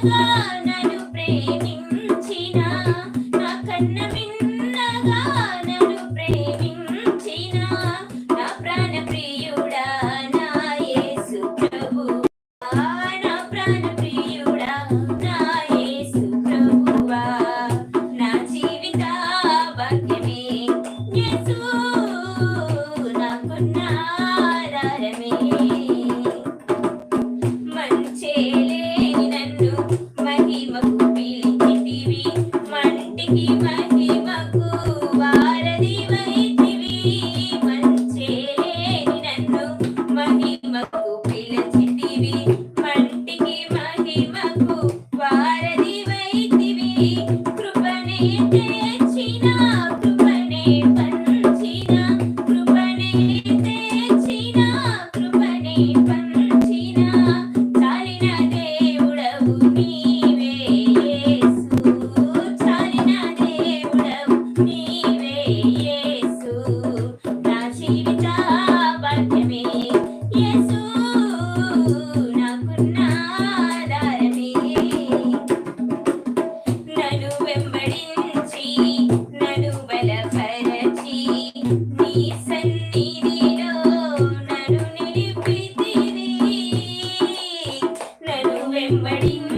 నన్ను ప్రేమించిన నా కన్న మిన్నగా నన్ను ప్రేమించిన నా ప్రాణ ప్రియుడా నా యేసు ప్రభువా నా ప్రాణ ప్రియుడా నా యేసు ప్రభువా నా జీవిత భాగ్యమే యేసు నాకున్న ఆధారమే మంచేలేని నన్ను మహిమకు పిలిచితివి మంటికి మహిమకు వారధివైతివి మంచేలేని నన్ను మహిమకు పిలిచితివి మంటికి మహిమకు వారధివైతివి కృపనే తెచ్చిన కృపనే పంచిన కృపనే తెచ్చిన కృపనే పంచిన చాలిన దేవుడవు నీవే యేసు చాలిన దేవుడవు నీవే యేసు నా జీవిత భాగ్యమే యేసు నాకున్న ఆధారమే నన్ను వెంబడించి నన్ను బలపరచి నీ సన్నిధిలో నన్ను నిలిపితివి నన్ను వెంబడించి